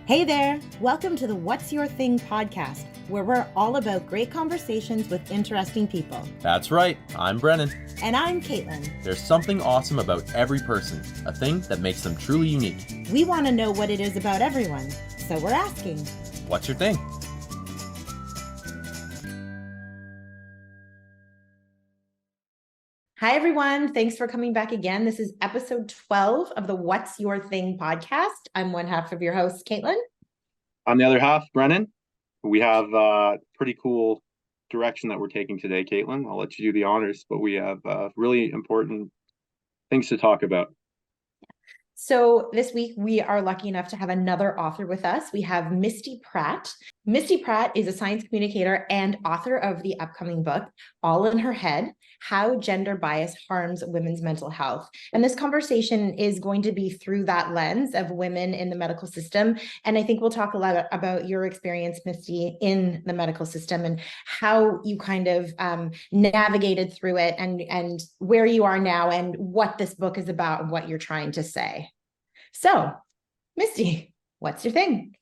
Hey there! Welcome to the What's Your Thing podcast, where we're all about great conversations with interesting people. That's right. I'm Brennan. And I'm Caitlin. There's something awesome about every person, a thing that makes them truly unique. We want to know what it is about everyone, so we're asking, What's your thing? Hi, everyone. Thanks for coming back again. This is episode 12 of the What's Your Thing podcast. I'm one half of your host, Caitlin. On the other half, Brennan. We have a pretty cool direction that we're taking today, Caitlin. I'll let you do the honors, but we have really important things to talk about. So this week, we are lucky enough to have another author with us. We have Misty Pratt. Misty Pratt is a science communicator and author of the upcoming book, All in Her Head, How Gender Bias Harms Women's Mental Health. And this conversation is going to be through that lens of women in the medical system. And I think we'll talk a lot about your experience, Misty, in the medical system and how you kind of navigated through it and where you are now and what this book is about and what you're trying to say. So, Misty, what's your thing?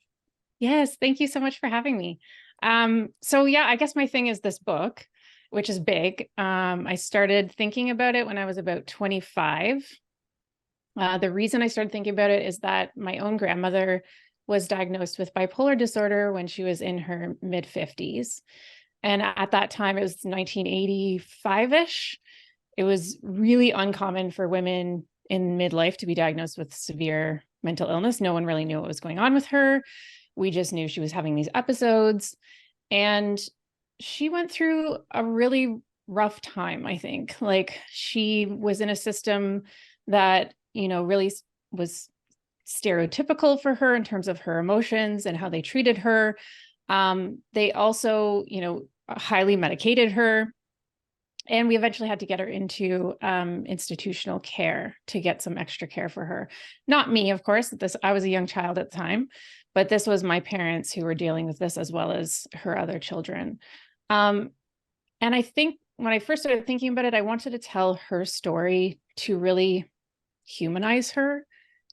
Yes, thank you so much for having me. I guess my thing is this book, which is big. I started thinking about it when I was about 25. The reason I started thinking about it is that my own grandmother was diagnosed with bipolar disorder when she was in her mid-50s. And at that time, it was 1985-ish. It was really uncommon for women in midlife to be diagnosed with severe mental illness. No one really knew what was going on with her. We just knew she was having these episodes. And she went through a really rough time, I think. Like, she was in a system that, really was stereotypical for her in terms of her emotions and how they treated her. They also, highly medicated her. And we eventually had to get her into institutional care to get some extra care for her. Not me, of course. I was a young child at the time, but this was my parents who were dealing with this as well as her other children. And I think when I first started thinking about it, I wanted to tell her story to really humanize her,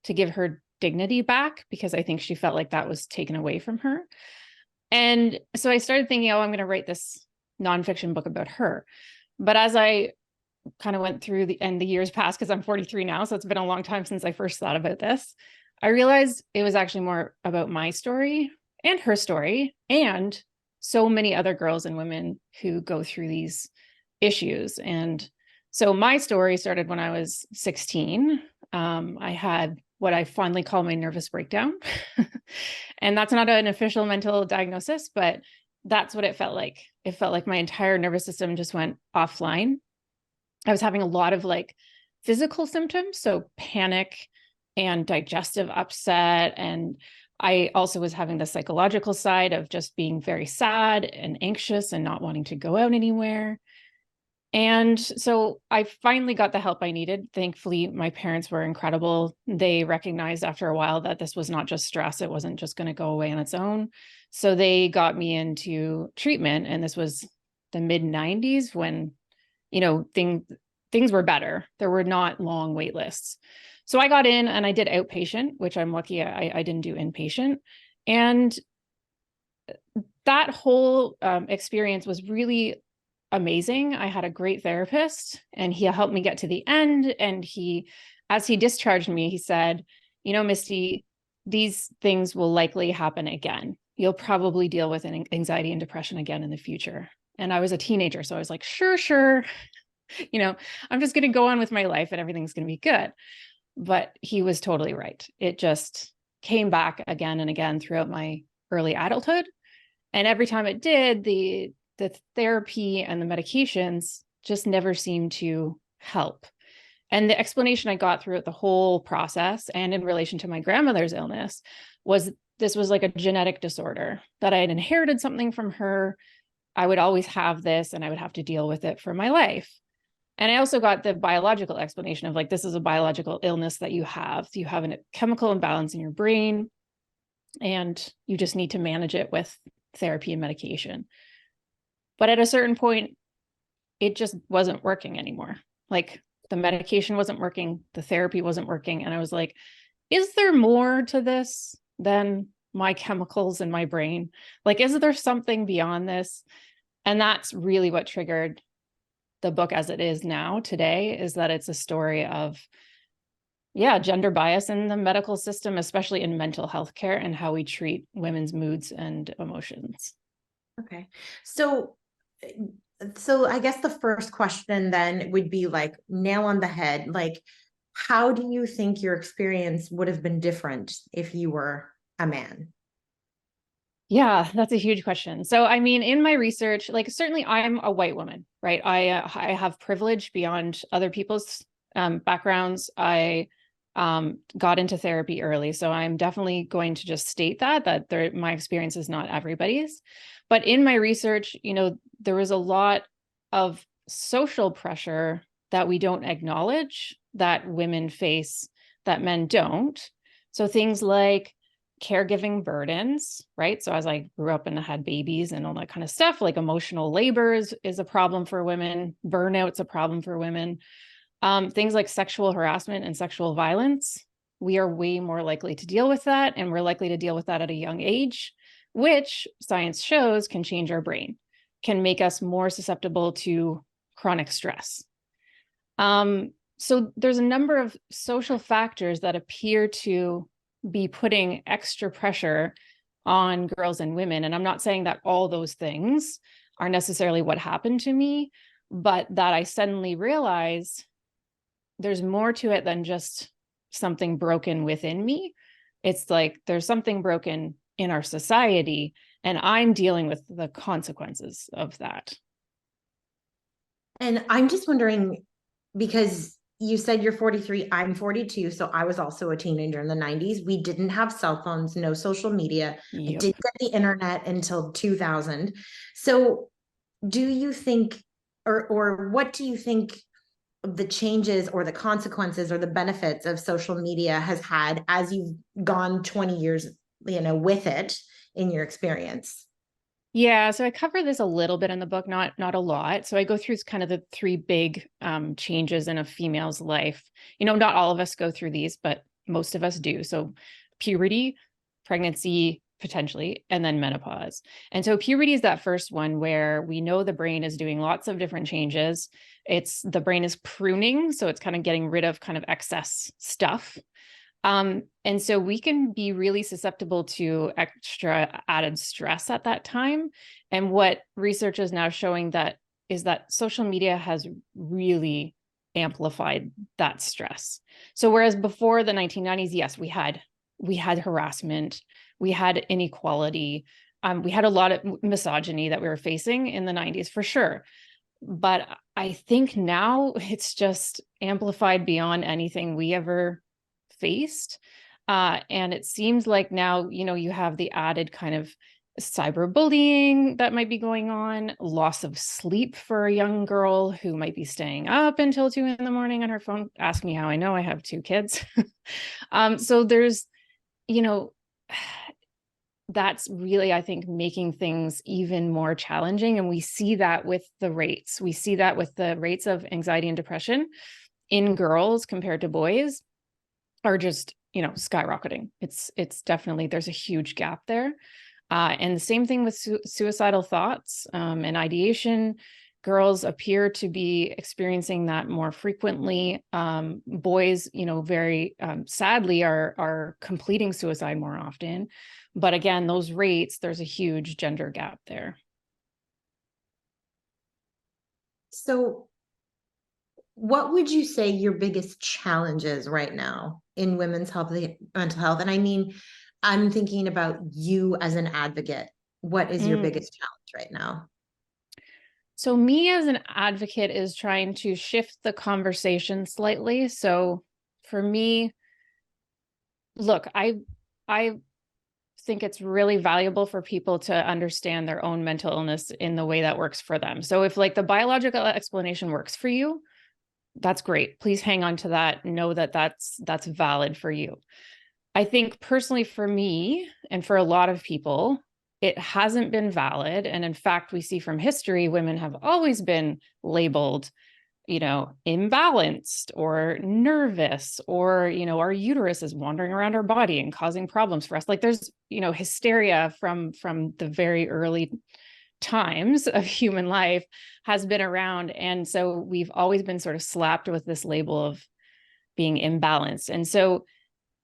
to give her dignity back, because I think she felt like that was taken away from her. And so I started thinking, I'm going to write this nonfiction book about her. But as I kind of went through the years passed, because I'm 43 now, so it's been a long time since I first thought about this, I realized it was actually more about my story and her story and so many other girls and women who go through these issues. And so my story started when I was 16. I had what I fondly call my nervous breakdown. And that's not an official mental diagnosis, but that's what it felt like. It felt like my entire nervous system just went offline. I was having a lot of physical symptoms, so panic and digestive upset. And I also was having the psychological side of just being very sad and anxious and not wanting to go out anywhere. And so I finally got the help I needed. Thankfully, my parents were incredible. They recognized after a while that this was not just stress. It wasn't just going to go away on its own. So they got me into treatment. And this was the mid-90s when, things were better. There were not long wait lists. So I got in and I did outpatient, which I'm lucky I didn't do inpatient. And that whole experience was really amazing. I had a great therapist and he helped me get to the end. And as he discharged me, he said, Misty, these things will likely happen again. You'll probably deal with anxiety and depression again in the future. And I was a teenager. So I was like, sure. I'm just going to go on with my life and everything's going to be good. But he was totally right. It just came back again and again throughout my early adulthood. And every time it did, the therapy and the medications just never seemed to help. And the explanation I got throughout the whole process and in relation to my grandmother's illness was this was like a genetic disorder, that I had inherited something from her. I would always have this and I would have to deal with it for my life. And I also got the biological explanation of this is a biological illness that you have. You have a chemical imbalance in your brain and you just need to manage it with therapy and medication. But at a certain point, it just wasn't working anymore. The medication wasn't working, the therapy wasn't working. And I was like, is there more to this than my chemicals in my brain? Like, is there something beyond this? And that's really what triggered the book as it is now today, is that it's a story of, yeah, gender bias in the medical system, especially in mental health care, and how we treat women's moods and emotions. Okay. So I guess the first question then would be like, nail on the head, like, how do you think your experience would have been different if you were a man? Yeah, that's a huge question. So, I mean, in my research, like, certainly I'm a white woman, right? I have privilege beyond other people's backgrounds. I got into therapy early, so I'm definitely going to just state that my experience is not everybody's. But in my research, there was a lot of social pressure that we don't acknowledge that women face that men don't. So things like caregiving burdens, right? So as I grew up and had babies and all that kind of stuff, like emotional labor is a problem for women. Burnout's a problem for women. Things like sexual harassment and sexual violence, we are way more likely to deal with that. And we're likely to deal with that at a young age, which science shows can change our brain, can make us more susceptible to chronic stress. So there's a number of social factors that appear to be putting extra pressure on girls and women. And I'm not saying that all those things are necessarily what happened to me, but that I suddenly realized there's more to it than just something broken within me. It's like there's something broken in our society, and I'm dealing with the consequences of that. And I'm just wondering, because you said you're 43, I'm 42. So I was also a teenager in the 90s. We didn't have cell phones, no social media. I Yep. didn't get the internet until 2000. So do you think, or what do you think the changes or the consequences or the benefits of social media has had as you've gone 20 years, with it in your experience? Yeah, so I cover this a little bit in the book, not a lot. So I go through kind of the three big changes in a female's life. Not all of us go through these, but most of us do. So puberty, pregnancy, potentially, and then menopause. And so puberty is that first one where we know the brain is doing lots of different changes. The brain is pruning, so it's kind of getting rid of kind of excess stuff. And so we can be really susceptible to extra added stress at that time. And what research is now showing is that social media has really amplified that stress. So whereas before the 1990s, yes, we had harassment, we had inequality, we had a lot of misogyny that we were facing in the 90s for sure. But I think now it's just amplified beyond anything we ever faced. And it seems like now, you have the added kind of cyberbullying that might be going on, loss of sleep for a young girl who might be staying up until 2 a.m. on her phone. Ask me how I know. I have 2 kids. So there's, that's really, I think, making things even more challenging. And we see that with the rates. We see that with the rates of anxiety and depression in girls compared to boys are just, skyrocketing. It's definitely, there's a huge gap there. And the same thing with suicidal thoughts and ideation. Girls appear to be experiencing that more frequently. Boys, very sadly are completing suicide more often. But again, those rates, there's a huge gender gap there. So what would you say your biggest challenges right now in women's health, mental health? And I mean, I'm thinking about you as an advocate. What is your biggest challenge right now? So me as an advocate is trying to shift the conversation slightly. So for me, look, I think it's really valuable for people to understand their own mental illness in the way that works for them. So if like the biological explanation works for you, that's great. Please hang on to that. Know that that's valid for you. I think personally for me and for a lot of people, it hasn't been valid. And in fact, we see from history, women have always been labeled imbalanced or nervous, or, our uterus is wandering around our body and causing problems for us. Like there's, hysteria from the very early times of human life has been around. And so we've always been sort of slapped with this label of being imbalanced. And so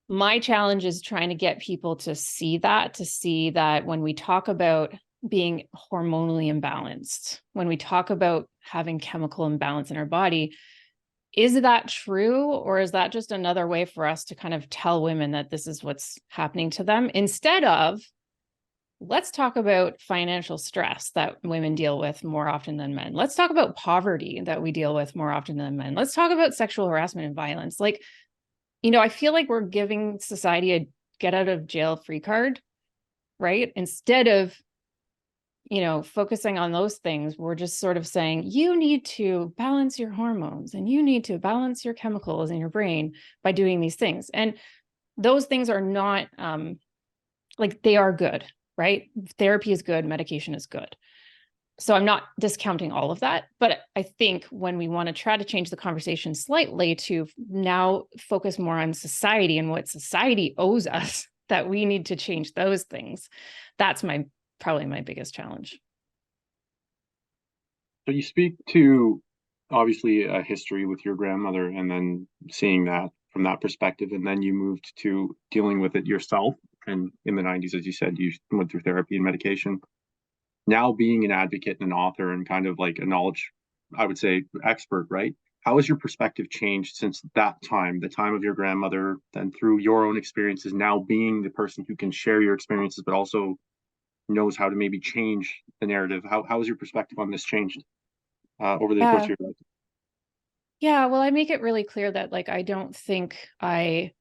my challenge is trying to get people to see that when we talk about being hormonally imbalanced, when we talk about having chemical imbalance in our body, is that true? Or is that just another way for us to kind of tell women that this is what's happening to them, instead of, let's talk about financial stress that women deal with more often than men. Let's talk about poverty that we deal with more often than men. Let's talk about sexual harassment and violence. Like, I feel like we're giving society a get out of jail free card, right? Instead of, focusing on those things, we're just sort of saying, you need to balance your hormones and you need to balance your chemicals in your brain by doing these things. And those things are not, they are good, right? Therapy is good, medication is good. So I'm not discounting all of that, but I think when we want to try to change the conversation slightly to now focus more on society and what society owes us, that we need to change those things. That's probably my biggest challenge. So you speak to obviously a history with your grandmother, and then seeing that from that perspective, and then you moved to dealing with it yourself. And in the 90s, as you said, you went through therapy and medication. Now being an advocate and an author and kind of like a knowledge, I would say, expert, right? How has your perspective changed since that time, the time of your grandmother, then through your own experiences, now being the person who can share your experiences, but also knows how to maybe change the narrative? How has your perspective on this changed over the course of your life? Yeah, well, I make it really clear that I don't think I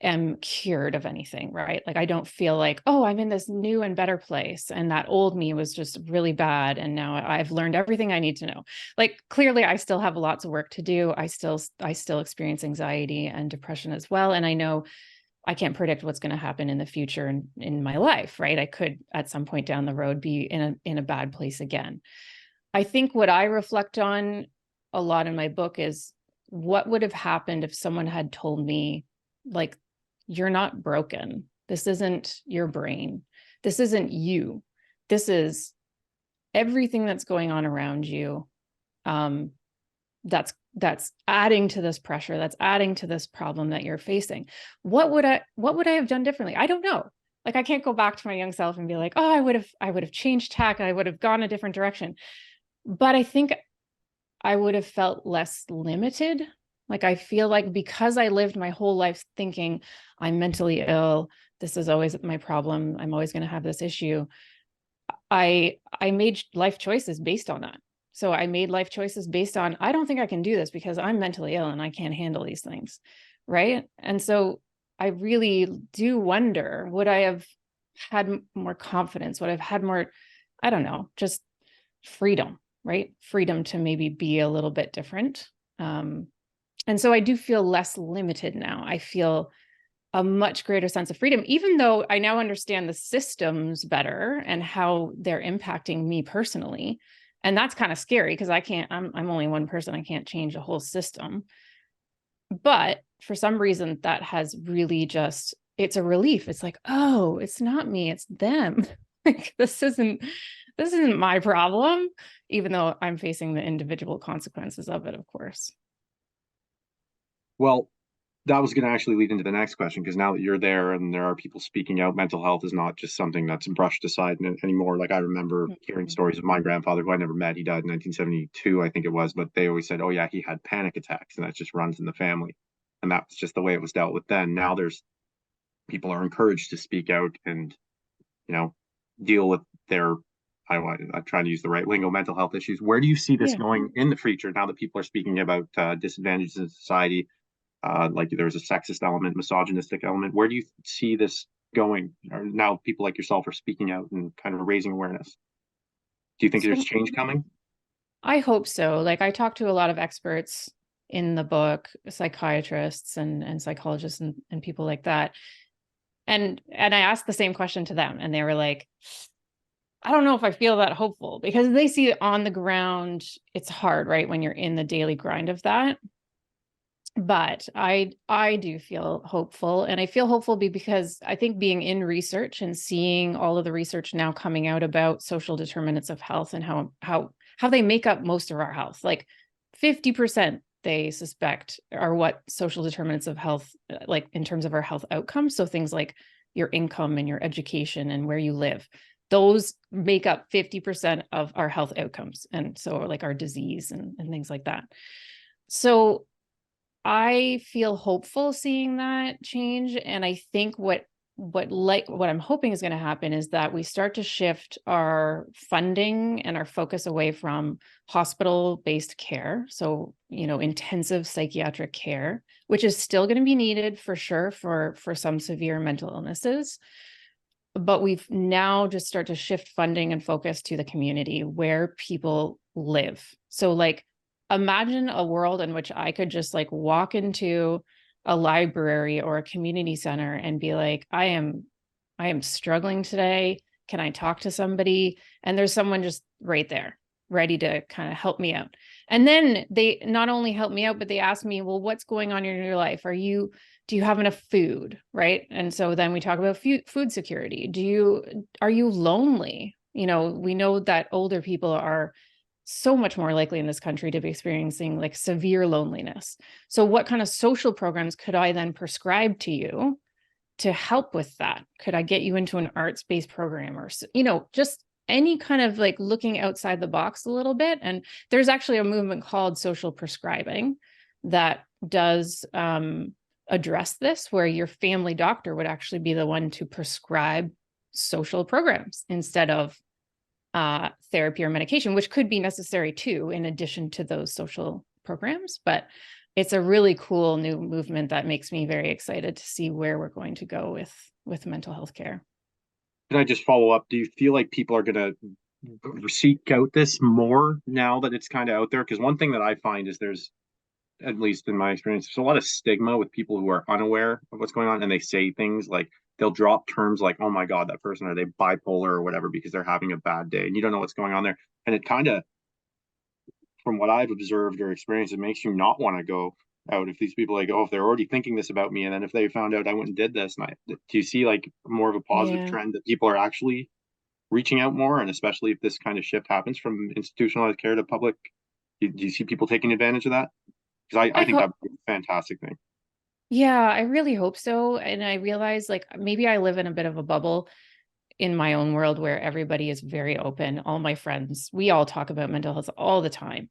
am cured of anything, right? I don't feel like, oh, I'm in this new and better place, and that old me was just really bad, and now I've learned everything I need to know. Clearly I still have lots of work to do. I still experience anxiety and depression as well, and I know I can't predict what's going to happen in the future in my life, right? I could at some point down the road be in a bad place again. I think what I reflect on a lot in my book is what would have happened if someone had told me, you're not broken. This isn't your brain. This isn't you. This is everything that's going on around you. That's adding to this pressure. That's adding to this problem that you're facing. What would I have done differently? I don't know. I can't go back to my young self and be like, oh, I would have changed tack. I would have gone a different direction. But I think I would have felt less limited. I feel like because I lived my whole life thinking I'm mentally ill, this is always my problem, I'm always going to have this issue, I made life choices based on that. So I made life choices based on, I don't think I can do this because I'm mentally ill and I can't handle these things, right? And so I really do wonder, would I have had more confidence? Would I have had more, I don't know, just freedom, right? Freedom to maybe be a little bit different. And so I do feel less limited now. I feel a much greater sense of freedom, even though I now understand the systems better and how they're impacting me personally. And that's kind of scary because I'm only one person. I can't change a whole system. But for some reason that has really it's a relief. It's like, oh, it's not me, it's them. This isn't my problem, even though I'm facing the individual consequences of it, of course. Well, that was going to actually lead into the next question, because now that you're there and there are people speaking out, mental health is not just something that's brushed aside anymore. I remember hearing stories of my grandfather, who I never met. He died in 1972, I think it was, but they always said, oh yeah, he had panic attacks, and that just runs in the family. And that's just the way it was dealt with then. Now people are encouraged to speak out and, deal with their, I'm trying to use the right lingo, mental health issues. Where do you see this going in the future, now that people are speaking about disadvantages in society? There's a sexist element, misogynistic element. Where do you see this going? Or now people like yourself are speaking out and kind of raising awareness. Do you think there's change coming? I hope so. I talked to a lot of experts in the book, psychiatrists and psychologists and people like that. And I asked the same question to them, and they were like, I don't know if I feel that hopeful, because they see it on the ground. It's hard, right? When you're in the daily grind of that. But I do feel hopeful, and I feel hopeful because I think being in research and seeing all of the research now coming out about social determinants of health and how they make up most of our health, like 50% they suspect are what social determinants of health, like in terms of our health outcomes. So things like your income and your education and where you live, those make up 50% of our health outcomes, and so like our disease and things like that. So I feel hopeful seeing that change. And I think what I'm hoping is going to happen is that we start to shift our funding and our focus away from hospital-based care. So, intensive psychiatric care, which is still going to be needed for sure for some severe mental illnesses. But we've now just start to shift funding and focus to the community where people live. So like, imagine a world in which I could just like walk into a library or a community center and be like, I am struggling today. Can I talk to somebody? And there's someone just right there, ready to kind of help me out. And then they not only help me out, but they ask me, well, what's going on in your life? Do you have enough food? Right. And so then we talk about food security. Are you lonely? We know that older people are so much more likely in this country to be experiencing like severe loneliness. So what kind of social programs could I then prescribe to you to help with that? Could I get you into an arts-based program, or, just any kind of like looking outside the box a little bit? And there's actually a movement called social prescribing that does address this, where your family doctor would actually be the one to prescribe social programs instead of therapy or medication, which could be necessary too, in addition to those social programs. But it's a really cool new movement that makes me very excited to see where we're going to go with mental health care. Can I just follow up? Do you feel like people are going to seek out this more now that it's kind of out there? Because one thing that I find is there's, at least in my experience, there's a lot of stigma with people who are unaware of what's going on, and they say things like, they'll drop terms like, oh my God, that person, are they bipolar or whatever, because they're having a bad day and you don't know what's going on there. And it kind of, from what I've observed or experienced, it makes you not want to go out if these people like, oh, if they're already thinking this about me, and then if they found out I went and did this, and do you see like more of a positive trend that people are actually reaching out more, and especially if this kind of shift happens from institutionalized care to public, do you see people taking advantage of that? Because I think that'd be a fantastic thing. Yeah, I really hope so. And I realize like maybe I live in a bit of a bubble in my own world where everybody is very open. All my friends, we all talk about mental health all the time.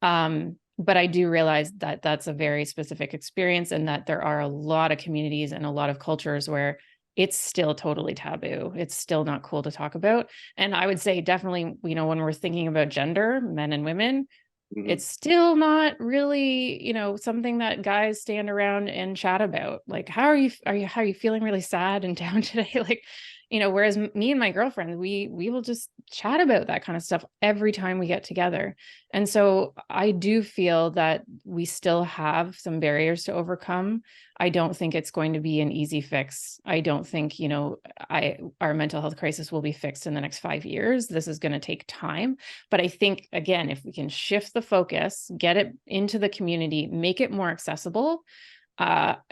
But I do realize that that's a very specific experience, and that there are a lot of communities and a lot of cultures where it's still totally taboo. It's still not cool to talk about. And I would say definitely, when we're thinking about gender, men and women, it's still not really, something that guys stand around and chat about. Like, how are you feeling really sad and down today? Like, whereas me and my girlfriend, we will just chat about that kind of stuff every time we get together. And so I do feel that we still have some barriers to overcome. I don't think it's going to be an easy fix. I don't think, our mental health crisis will be fixed in the next 5 years. This is going to take time. But I think, again, if we can shift the focus, get it into the community, make it more accessible,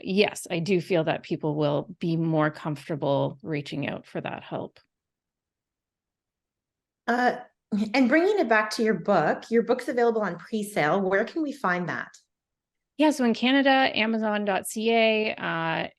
yes, I do feel that people will be more comfortable reaching out for that help. And bringing it back to your book's available on pre-sale. Where can we find that? Yeah, so in Canada, Amazon.ca,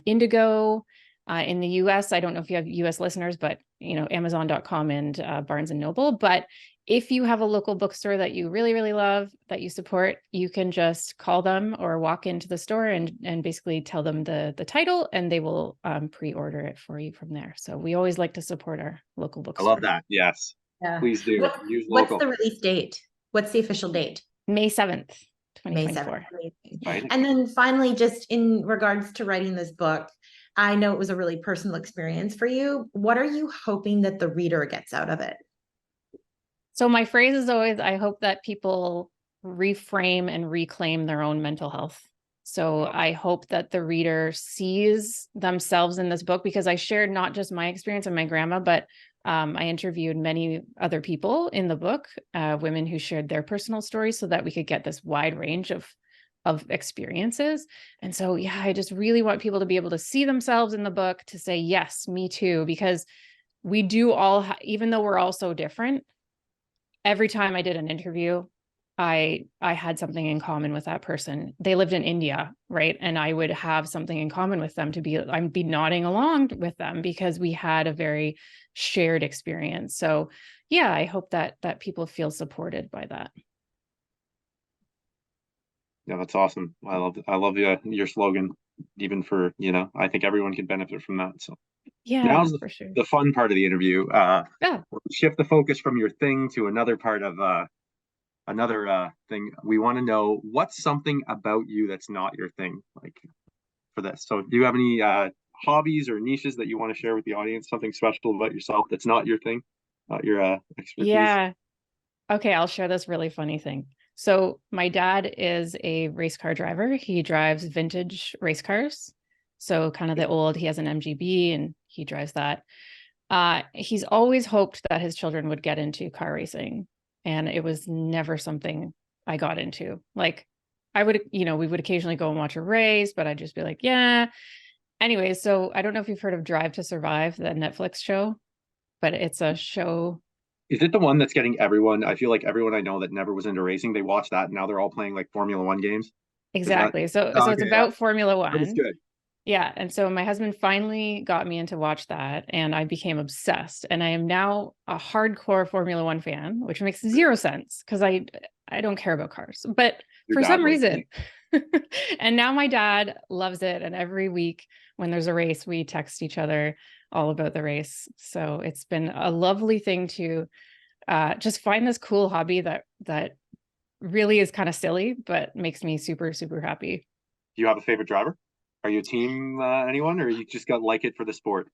Indigo. In the US, I don't know if you have US listeners, but Amazon.com and Barnes and Noble. But if you have a local bookstore that you really, really love, that you support, you can just call them or walk into the store and basically tell them the title, and they will pre-order it for you from there. So we always like to support our local bookstore. I love that. Yes. Yeah. Please do. Use local. What's the release date? What's the official date? May 7th, 2024. Right. And then finally, just in regards to writing this book, I know it was a really personal experience for you. What are you hoping that the reader gets out of it? So my phrase is always, I hope that people reframe and reclaim their own mental health. So I hope that the reader sees themselves in this book, because I shared not just my experience and my grandma, but I interviewed many other people in the book, women who shared their personal stories so that we could get this wide range of experiences. And so, yeah, I just really want people to be able to see themselves in the book, to say, yes, me too, because we do all, even though we're all so different, every time I did an interview, I had something in common with that person. They lived in India, right? And I would have something in common with them I'd be nodding along with them because we had a very shared experience. So yeah, I hope that people feel supported by that. Yeah, that's awesome. I love your slogan, even for, I think everyone could benefit from that. So Yeah, now's for sure. the fun part of the interview. Yeah. Shift the focus from your thing to another part of another thing. We want to know, what's something about you that's not your thing, like, for this. So do you have any hobbies or niches that you want to share with the audience? Something special about yourself that's not your thing, not your expertise? Yeah. Okay, I'll share this really funny thing. So my dad is a race car driver. He drives vintage race cars. So kind of he has an MGB and he drives that. He's always hoped that his children would get into car racing. And it was never something I got into. Like we would occasionally go and watch a race, but I'd just be like, yeah. Anyway, so I don't know if you've heard of Drive to Survive, the Netflix show, but it's a show. Is it the one that's getting everyone? I feel like everyone I know that never was into racing, they watch that and now they're all playing like Formula One games. Exactly. So okay, it's about Formula That is One. good. Yeah. And so my husband finally got me into watch that and I became obsessed. And I am now a hardcore Formula One fan, which makes zero sense because I don't care about cars. But Your for dad some loves reason, and now my dad loves it. And every week when there's a race, we text each other all about the race. So it's been a lovely thing to just find this cool hobby that really is kind of silly, but makes me super, super happy. Do you have a favorite driver? Are you a team anyone, or you just got like it for the sport?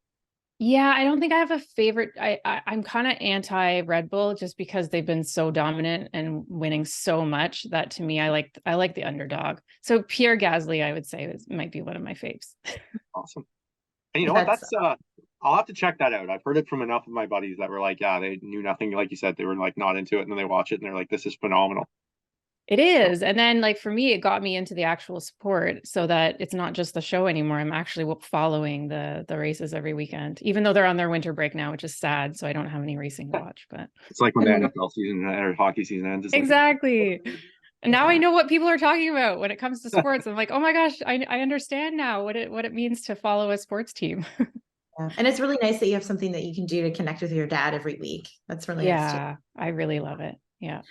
Yeah, I don't think I have a favorite. I'm kind of anti Red Bull just because they've been so dominant and winning so much that to me, I like the underdog. So Pierre Gasly, I would say, might be one of my faves. Awesome. And you know what? That's I'll have to check that out. I've heard it from enough of my buddies that were like, yeah, they knew nothing. Like you said, they were like not into it, and then they watch it and they're like, this is phenomenal. It is. And then like for me, it got me into the actual sport so that it's not just the show anymore. I'm actually following the races every weekend, even though they're on their winter break now, which is sad. So I don't have any racing to watch, but It's like when the NFL season or hockey season ends. It's exactly. And now I know what people are talking about when it comes to sports. I'm like, oh my gosh, I understand now what it means to follow a sports team. Yeah. And it's really nice that you have something that you can do to connect with your dad every week. That's really nice too. Yeah, I really love it. Yeah.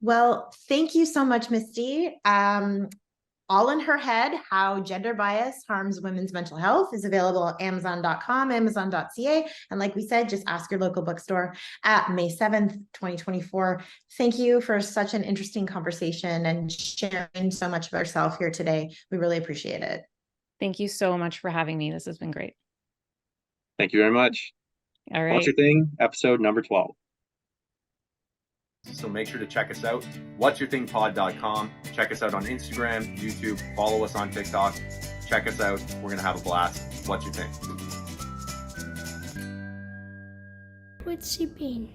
Well, thank you so much, Misty. All in Her Head, How Gender Bias Harms Women's Mental Health is available at Amazon.com, Amazon.ca. And like we said, just ask your local bookstore at May 7th, 2024. Thank you for such an interesting conversation and sharing so much of yourself here today. We really appreciate it. Thank you so much for having me. This has been great. Thank you very much. All right. What's Your Thing, episode number 12. So make sure to check us out, whatsyourthingpod.com. Check us out on Instagram, YouTube, follow us on TikTok. Check us out. We're going to have a blast. What's Your Thing? What's she been?